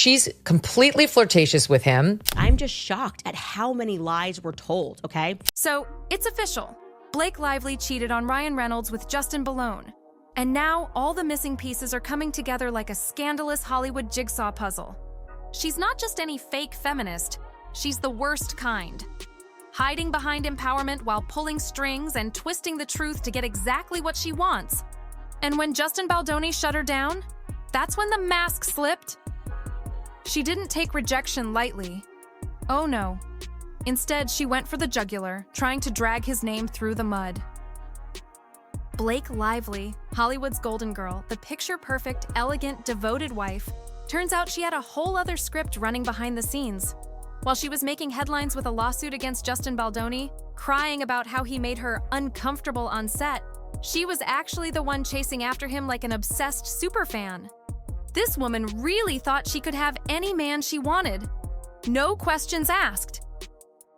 she's completely flirtatious with him. I'm just shocked at how many lies were told, okay? So, it's official. Blake Lively cheated on Ryan Reynolds with Justin Baldoni. And now all the missing pieces are coming together like a scandalous Hollywood jigsaw puzzle. She's not just any fake feminist, she's the worst kind. Hiding behind empowerment while pulling strings and twisting the truth to get exactly what she wants. And when Justin Baldoni shut her down, that's when the mask slipped. She didn't take rejection lightly. Oh no. Instead, she went for the jugular, trying to drag his name through the mud. Blake Lively, Hollywood's golden girl, the picture-perfect, elegant, devoted wife, turns out she had a whole other script running behind the scenes. While she was making headlines with a lawsuit against Justin Baldoni, crying about how he made her uncomfortable on set, she was actually the one chasing after him like an obsessed superfan. This woman really thought she could have any man she wanted. No questions asked.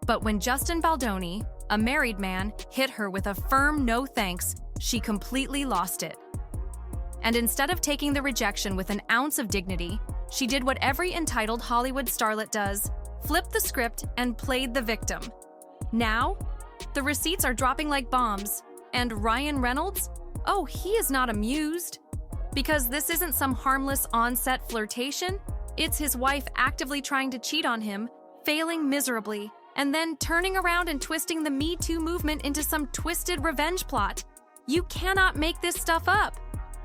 But when Justin Baldoni, a married man, hit her with a firm no thanks, she completely lost it. And instead of taking the rejection with an ounce of dignity, she did what every entitled Hollywood starlet does, flipped the script and played the victim. Now, the receipts are dropping like bombs, and Ryan Reynolds? Oh, he is not amused. Because this isn't some harmless on-set flirtation, it's his wife actively trying to cheat on him, failing miserably, and then turning around and twisting the Me Too movement into some twisted revenge plot. You cannot make this stuff up.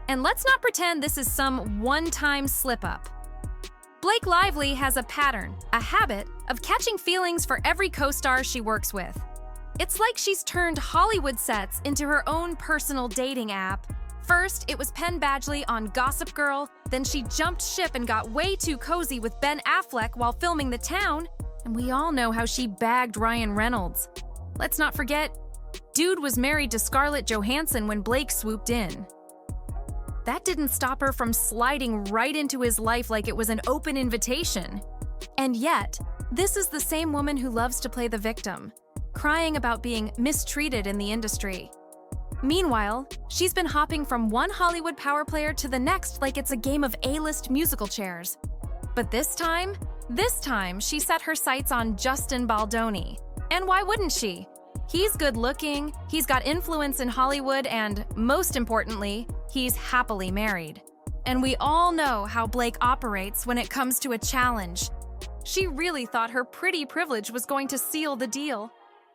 And let's not pretend this is some one-time slip-up. Blake Lively has a pattern, a habit, of catching feelings for every co-star she works with. It's like she's turned Hollywood sets into her own personal dating app. First, it was Penn Badgley on Gossip Girl, then she jumped ship and got way too cozy with Ben Affleck while filming The Town, and we all know how she bagged Ryan Reynolds. Let's not forget, dude was married to Scarlett Johansson when Blake swooped in. That didn't stop her from sliding right into his life like it was an open invitation. And yet, this is the same woman who loves to play the victim, crying about being mistreated in the industry. Meanwhile, she's been hopping from one Hollywood power player to the next like it's a game of A-list musical chairs. But this time, she set her sights on Justin Baldoni. And why wouldn't she? He's good-looking, he's got influence in Hollywood, and most importantly, he's happily married. And we all know how Blake operates when it comes to a challenge. She really thought her pretty privilege was going to seal the deal.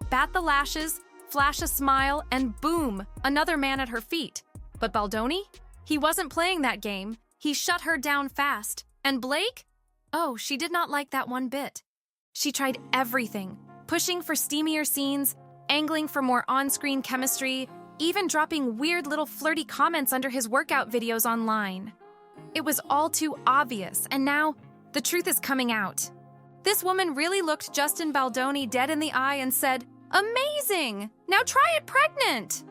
Bat the lashes, flash a smile, and boom, another man at her feet. But Baldoni? He wasn't playing that game. He shut her down fast. And Blake? Oh, she did not like that one bit. She tried everything, pushing for steamier scenes, angling for more on-screen chemistry, even dropping weird little flirty comments under his workout videos online. It was all too obvious, and now the truth is coming out. This woman really looked Justin Baldoni dead in the eye and said, "Amazing! Now try it pregnant!"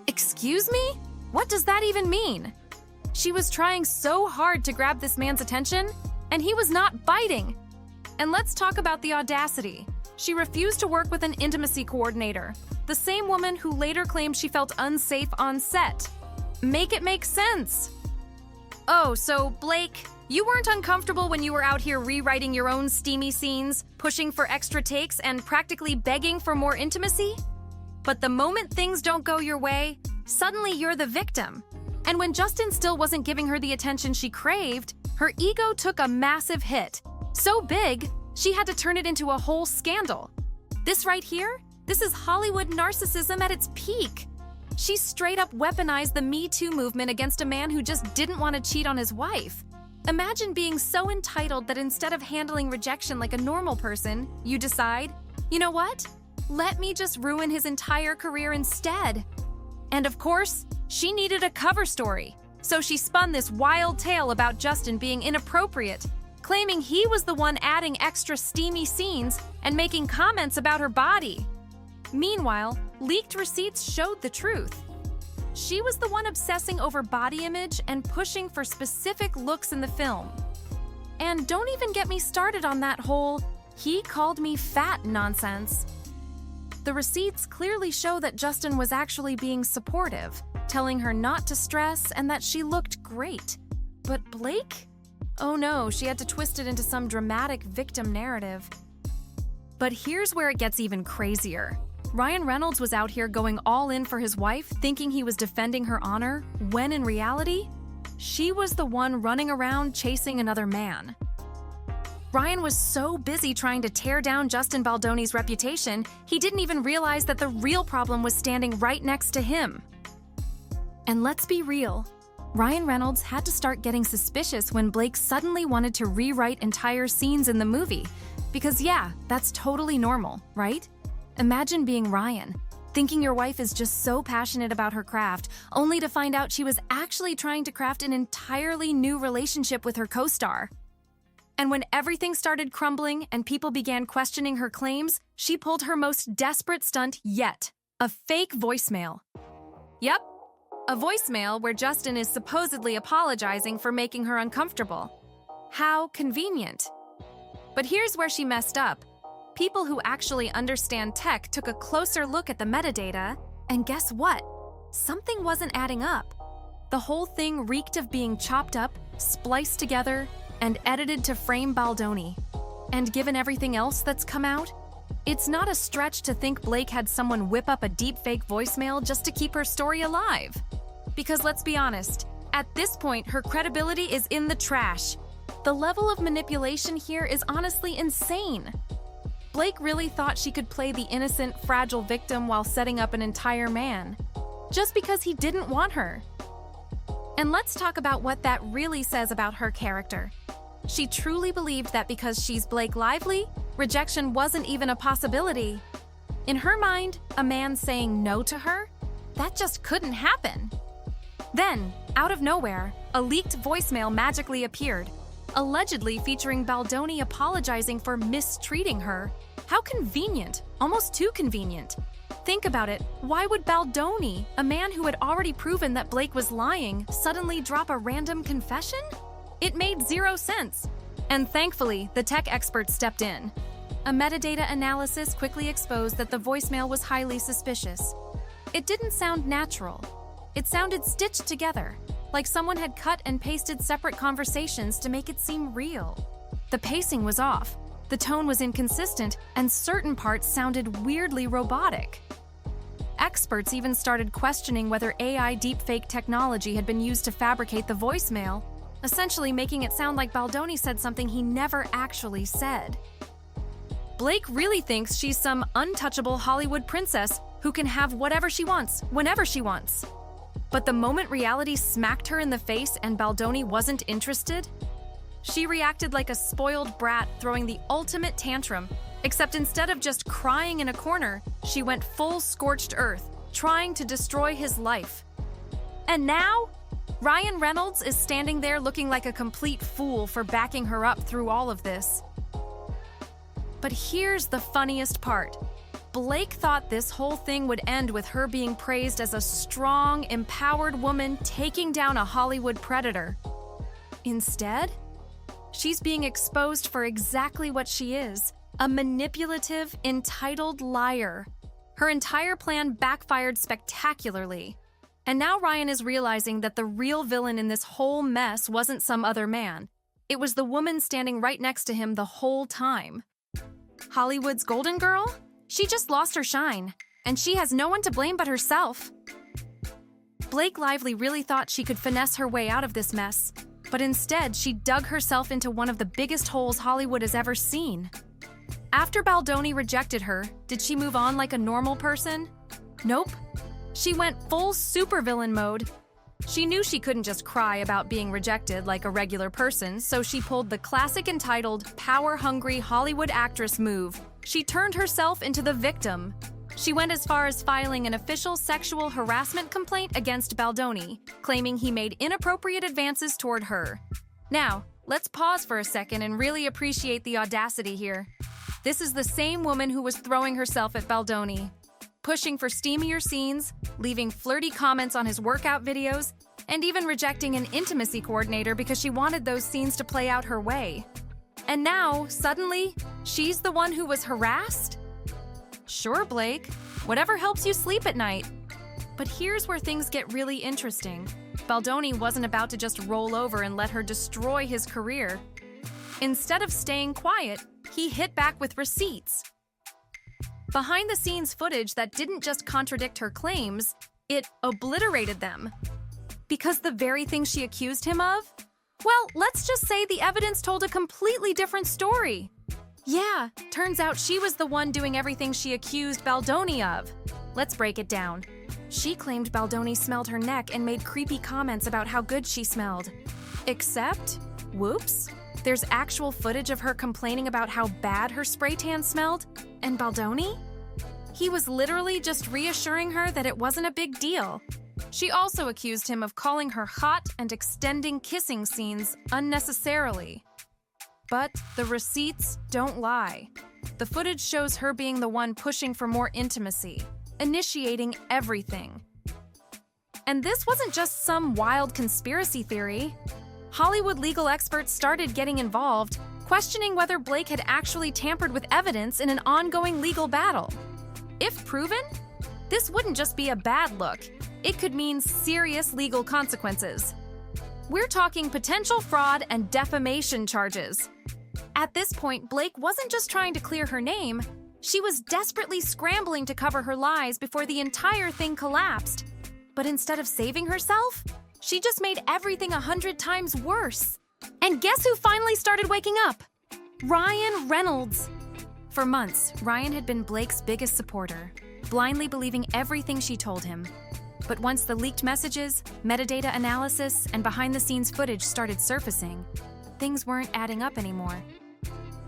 Excuse me? What does that even mean? She was trying so hard to grab this man's attention, and he was not biting. And let's talk about the audacity. She refused to work with an intimacy coordinator, the same woman who later claimed she felt unsafe on set. Make it make sense. Oh, so Blake, you weren't uncomfortable when you were out here rewriting your own steamy scenes, pushing for extra takes, and practically begging for more intimacy? But the moment things don't go your way, suddenly you're the victim. And when Justin still wasn't giving her the attention she craved, her ego took a massive hit. So big, she had to turn it into a whole scandal. This right here, this is Hollywood narcissism at its peak. She straight up weaponized the Me Too movement against a man who just didn't want to cheat on his wife. Imagine being so entitled that instead of handling rejection like a normal person, you decide, you know what? Let me just ruin his entire career instead. And of course, she needed a cover story. So she spun this wild tale about Justin being inappropriate, claiming he was the one adding extra steamy scenes and making comments about her body. Meanwhile, leaked receipts showed the truth. She was the one obsessing over body image and pushing for specific looks in the film. And don't even get me started on that whole "he called me fat" nonsense. The receipts clearly show that Justin was actually being supportive, telling her not to stress and that she looked great. But Blake? Oh no, she had to twist it into some dramatic victim narrative. But here's where it gets even crazier. Ryan Reynolds was out here going all in for his wife, thinking he was defending her honor, when in reality, she was the one running around chasing another man. Ryan was so busy trying to tear down Justin Baldoni's reputation, he didn't even realize that the real problem was standing right next to him. And let's be real, Ryan Reynolds had to start getting suspicious when Blake suddenly wanted to rewrite entire scenes in the movie. Because yeah, that's totally normal, right? Imagine being Ryan, thinking your wife is just so passionate about her craft, only to find out she was actually trying to craft an entirely new relationship with her co-star. And when everything started crumbling and people began questioning her claims, she pulled her most desperate stunt yet, a fake voicemail. Yep, a voicemail where Justin is supposedly apologizing for making her uncomfortable. How convenient. But here's where she messed up. People who actually understand tech took a closer look at the metadata, and guess what? Something wasn't adding up. The whole thing reeked of being chopped up, spliced together, and edited to frame Baldoni. And given everything else that's come out, it's not a stretch to think Blake had someone whip up a deepfake voicemail just to keep her story alive. Because let's be honest, at this point, her credibility is in the trash. The level of manipulation here is honestly insane. Blake really thought she could play the innocent, fragile victim while setting up an entire man, just because he didn't want her. And let's talk about what that really says about her character. She truly believed that because she's Blake Lively, rejection wasn't even a possibility. In her mind, a man saying no to her, that just couldn't happen. Then, out of nowhere, a leaked voicemail magically appeared, allegedly featuring Baldoni apologizing for mistreating her. How convenient, almost too convenient. Think about it, why would Baldoni, a man who had already proven that Blake was lying, suddenly drop a random confession? It made zero sense. And thankfully, the tech experts stepped in. A metadata analysis quickly exposed that the voicemail was highly suspicious. It didn't sound natural. It sounded stitched together, like someone had cut and pasted separate conversations to make it seem real. The pacing was off, the tone was inconsistent, and certain parts sounded weirdly robotic. Experts even started questioning whether AI deepfake technology had been used to fabricate the voicemail, essentially making it sound like Baldoni said something he never actually said. Blake really thinks she's some untouchable Hollywood princess who can have whatever she wants, whenever she wants. But the moment reality smacked her in the face and Baldoni wasn't interested, she reacted like a spoiled brat throwing the ultimate tantrum, except instead of just crying in a corner, she went full scorched earth, trying to destroy his life. And now, Ryan Reynolds is standing there looking like a complete fool for backing her up through all of this. But here's the funniest part. Blake thought this whole thing would end with her being praised as a strong, empowered woman taking down a Hollywood predator. Instead, she's being exposed for exactly what she is, a manipulative, entitled liar. Her entire plan backfired spectacularly. And now Ryan is realizing that the real villain in this whole mess wasn't some other man. It was the woman standing right next to him the whole time. Hollywood's golden girl? She just lost her shine, and she has no one to blame but herself. Blake Lively really thought she could finesse her way out of this mess, but instead she dug herself into one of the biggest holes Hollywood has ever seen. After Baldoni rejected her, did she move on like a normal person? Nope. She went full supervillain mode. She knew she couldn't just cry about being rejected like a regular person, so she pulled the classic entitled, power-hungry Hollywood actress move. She turned herself into the victim. She went as far as filing an official sexual harassment complaint against Baldoni, claiming he made inappropriate advances toward her. Now, let's pause for a second and really appreciate the audacity here. This is the same woman who was throwing herself at Baldoni, pushing for steamier scenes, leaving flirty comments on his workout videos, and even rejecting an intimacy coordinator because she wanted those scenes to play out her way. And now, suddenly, she's the one who was harassed? Sure, Blake. Whatever helps you sleep at night. But here's where things get really interesting. Baldoni wasn't about to just roll over and let her destroy his career. Instead of staying quiet, he hit back with receipts. Behind-the-scenes footage that didn't just contradict her claims, it obliterated them. Because the very thing she accused him of? Well, let's just say the evidence told a completely different story. Yeah, turns out she was the one doing everything she accused Baldoni of. Let's break it down. She claimed Baldoni smelled her neck and made creepy comments about how good she smelled. Except, whoops, there's actual footage of her complaining about how bad her spray tan smelled, and Baldoni? He was literally just reassuring her that it wasn't a big deal. She also accused him of calling her hot and extending kissing scenes unnecessarily. But the receipts don't lie. The footage shows her being the one pushing for more intimacy, initiating everything. And this wasn't just some wild conspiracy theory. Hollywood legal experts started getting involved, questioning whether Blake had actually tampered with evidence in an ongoing legal battle. If proven, this wouldn't just be a bad look. It could mean serious legal consequences. We're talking potential fraud and defamation charges. At this point, Blake wasn't just trying to clear her name, she was desperately scrambling to cover her lies before the entire thing collapsed. But instead of saving herself, she just made everything 100 times worse. And guess who finally started waking up? Ryan Reynolds. For months, Ryan had been Blake's biggest supporter, blindly believing everything she told him. But once the leaked messages, metadata analysis, and behind-the-scenes footage started surfacing, things weren't adding up anymore.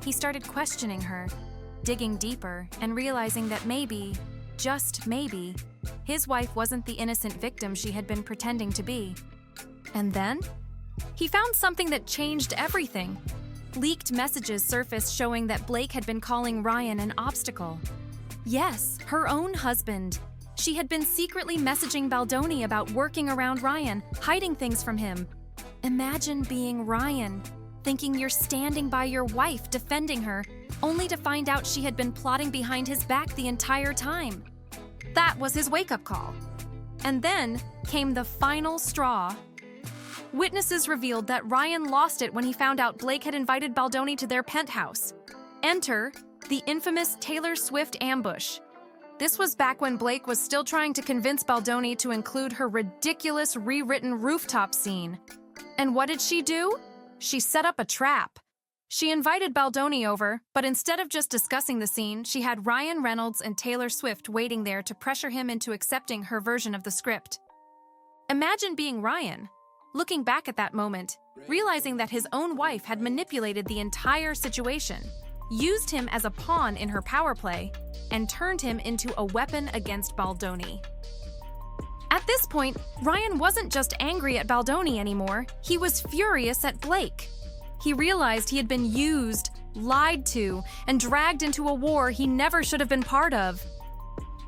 He started questioning her, digging deeper, and realizing that maybe, just maybe, his wife wasn't the innocent victim she had been pretending to be. And then, he found something that changed everything. Leaked messages surfaced showing that Blake had been calling Ryan an obstacle. Yes, her own husband. She had been secretly messaging Baldoni about working around Ryan, hiding things from him. Imagine being Ryan, thinking you're standing by your wife, defending her, only to find out she had been plotting behind his back the entire time. That was his wake-up call. And then came the final straw. Witnesses revealed that Ryan lost it when he found out Blake had invited Baldoni to their penthouse. Enter the infamous Taylor Swift ambush. This was back when Blake was still trying to convince Baldoni to include her ridiculous rewritten rooftop scene. And what did she do? She set up a trap. She invited Baldoni over, but instead of just discussing the scene, she had Ryan Reynolds and Taylor Swift waiting there to pressure him into accepting her version of the script. Imagine being Ryan, looking back at that moment, realizing that his own wife had manipulated the entire situation, used him as a pawn in her power play, and turned him into a weapon against Baldoni. At this point, Ryan wasn't just angry at Baldoni anymore, he was furious at Blake. He realized he had been used, lied to, and dragged into a war he never should have been part of.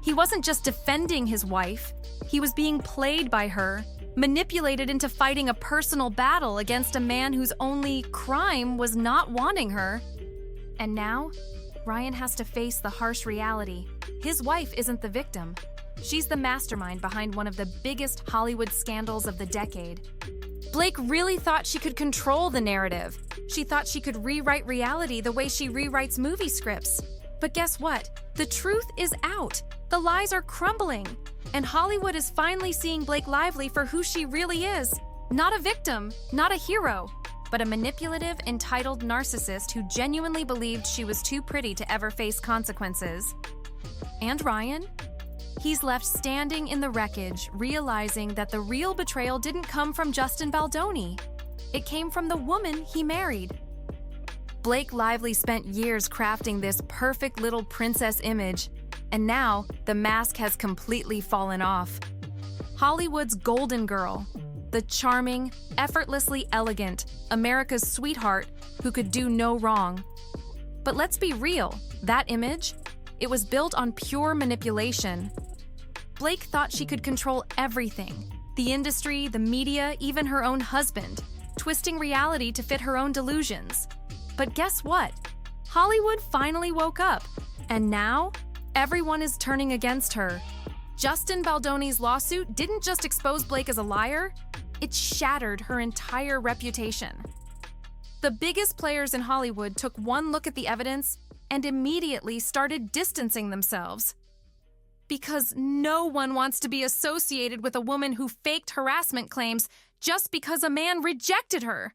He wasn't just defending his wife, he was being played by her, manipulated into fighting a personal battle against a man whose only crime was not wanting her. And now, Ryan has to face the harsh reality. His wife isn't the victim. She's the mastermind behind one of the biggest Hollywood scandals of the decade. Blake really thought she could control the narrative. She thought she could rewrite reality the way she rewrites movie scripts. But guess what? The truth is out. The lies are crumbling. And Hollywood is finally seeing Blake Lively for who she really is. Not a victim, not a hero, but a manipulative, entitled narcissist who genuinely believed she was too pretty to ever face consequences. And Ryan? He's left standing in the wreckage, realizing that the real betrayal didn't come from Justin Baldoni. It came from the woman he married. Blake Lively spent years crafting this perfect little princess image, and now the mask has completely fallen off. Hollywood's golden girl, the charming, effortlessly elegant, America's sweetheart who could do no wrong. But let's be real, that image, it was built on pure manipulation. Blake thought she could control everything, the industry, the media, even her own husband, twisting reality to fit her own delusions. But guess what? Hollywood finally woke up, and now everyone is turning against her. Justin Baldoni's lawsuit didn't just expose Blake as a liar, it shattered her entire reputation. The biggest players in Hollywood took one look at the evidence and immediately started distancing themselves. Because no one wants to be associated with a woman who faked harassment claims just because a man rejected her.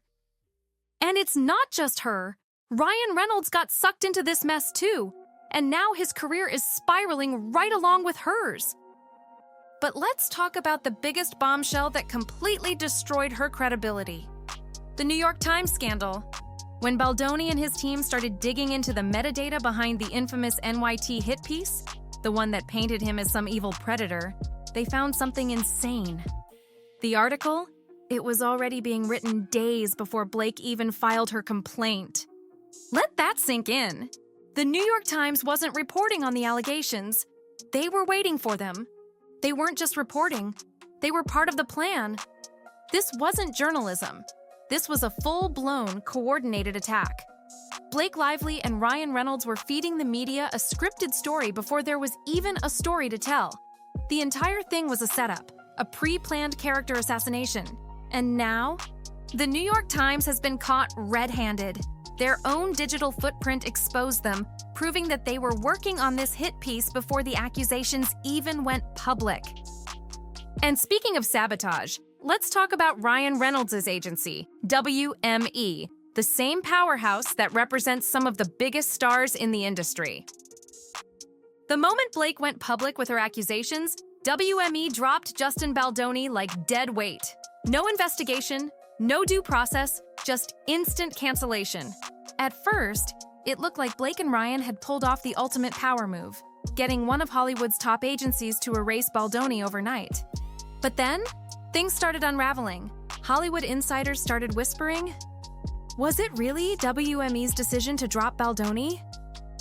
And it's not just her. Ryan Reynolds got sucked into this mess too, and now his career is spiraling right along with hers. But let's talk about the biggest bombshell that completely destroyed her credibility. The New York Times scandal. When Baldoni and his team started digging into the metadata behind the infamous NYT hit piece, the one that painted him as some evil predator, they found something insane. The article? It was already being written days before Blake even filed her complaint. Let that sink in. The New York Times wasn't reporting on the allegations. They were waiting for them. They weren't just reporting. They were part of the plan. This wasn't journalism. This was a full-blown, coordinated attack. Blake Lively and Ryan Reynolds were feeding the media a scripted story before there was even a story to tell. The entire thing was a setup, a pre-planned character assassination. And now, the New York Times has been caught red-handed. Their own digital footprint exposed them, proving that they were working on this hit piece before the accusations even went public. And speaking of sabotage, let's talk about Ryan Reynolds' agency, WME, the same powerhouse that represents some of the biggest stars in the industry. The moment Blake went public with her accusations, WME dropped Justin Baldoni like dead weight. No investigation, no due process, just instant cancellation. At first, it looked like Blake and Ryan had pulled off the ultimate power move, getting one of Hollywood's top agencies to erase Baldoni overnight. But then, things started unraveling. Hollywood insiders started whispering, was it really WME's decision to drop Baldoni?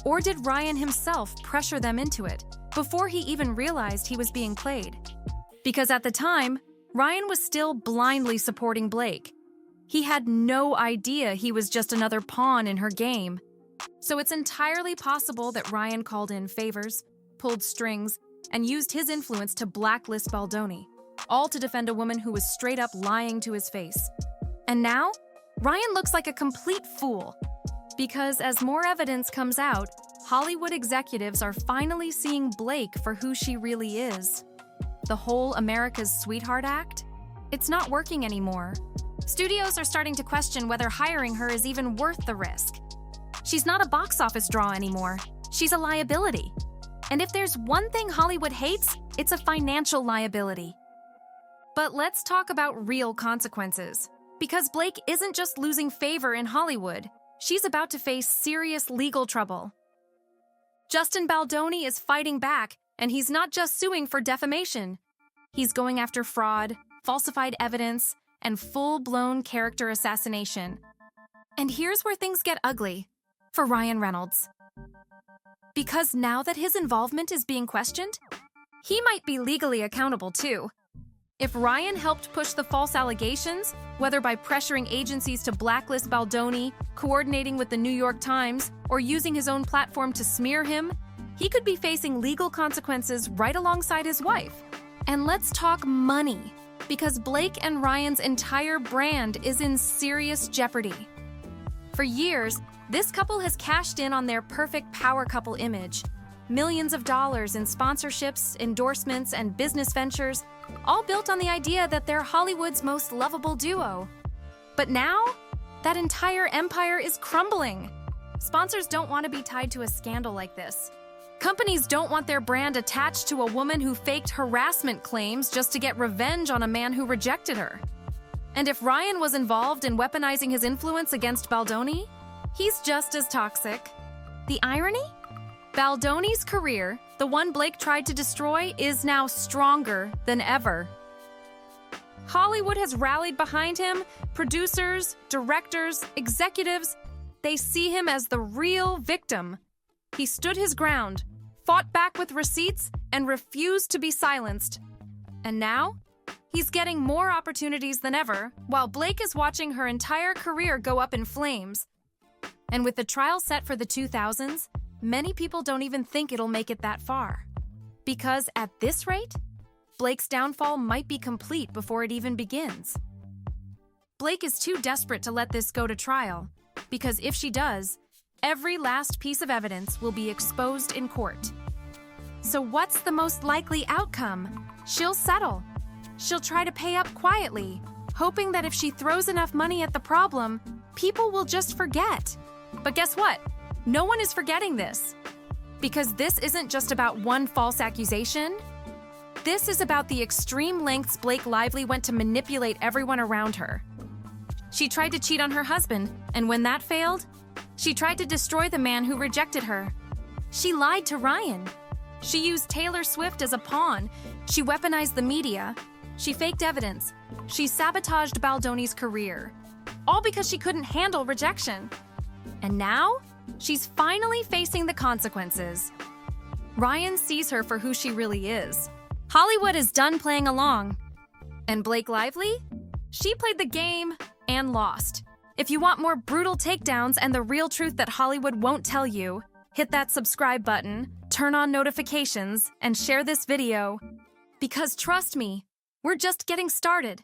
Or did Ryan himself pressure them into it before he even realized he was being played? Because at the time, Ryan was still blindly supporting Blake. He had no idea he was just another pawn in her game. So it's entirely possible that Ryan called in favors, pulled strings, and used his influence to blacklist Baldoni, all to defend a woman who was straight up lying to his face. And now, Ryan looks like a complete fool. Because as more evidence comes out, Hollywood executives are finally seeing Blake for who she really is. The whole America's Sweetheart act? It's not working anymore. Studios are starting to question whether hiring her is even worth the risk. She's not a box office draw anymore. She's a liability. And if there's one thing Hollywood hates, it's a financial liability. But let's talk about real consequences. Because Blake isn't just losing favor in Hollywood, she's about to face serious legal trouble. Justin Baldoni is fighting back, and he's not just suing for defamation. He's going after fraud, falsified evidence, and full-blown character assassination. And here's where things get ugly for Ryan Reynolds. Because now that his involvement is being questioned, he might be legally accountable too. If Ryan helped push the false allegations, whether by pressuring agencies to blacklist Baldoni, coordinating with the New York Times, or using his own platform to smear him, he could be facing legal consequences right alongside his wife. And let's talk money, because Blake and Ryan's entire brand is in serious jeopardy. For years, this couple has cashed in on their perfect power couple image. Millions of dollars in sponsorships, endorsements, and business ventures, all built on the idea that they're Hollywood's most lovable duo. But now, that entire empire is crumbling. Sponsors don't want to be tied to a scandal like this. Companies don't want their brand attached to a woman who faked harassment claims just to get revenge on a man who rejected her. And if Ryan was involved in weaponizing his influence against Baldoni, he's just as toxic. The irony? Baldoni's career, the one Blake tried to destroy, is now stronger than ever. Hollywood has rallied behind him. Producers, directors, executives, they see him as the real victim. He stood his ground, fought back with receipts, and refused to be silenced. And now, he's getting more opportunities than ever, while Blake is watching her entire career go up in flames. And with the trial set for the 2000s, many people don't even think it'll make it that far. Because at this rate, Blake's downfall might be complete before it even begins. Blake is too desperate to let this go to trial, because if she does, every last piece of evidence will be exposed in court. So what's the most likely outcome? She'll settle. She'll try to pay up quietly, hoping that if she throws enough money at the problem, people will just forget. But guess what? No one is forgetting this. Because this isn't just about one false accusation. This is about the extreme lengths Blake Lively went to manipulate everyone around her. She tried to cheat on her husband, and when that failed, she tried to destroy the man who rejected her. She lied to Ryan. She used Taylor Swift as a pawn. She weaponized the media. She faked evidence. She sabotaged Baldoni's career. All because she couldn't handle rejection. And now, she's finally facing the consequences. Ryan sees her for who she really is. Hollywood is done playing along. And Blake Lively? She played the game and lost. If you want more brutal takedowns and the real truth that Hollywood won't tell you, hit that subscribe button, turn on notifications, and share this video. Because trust me, we're just getting started.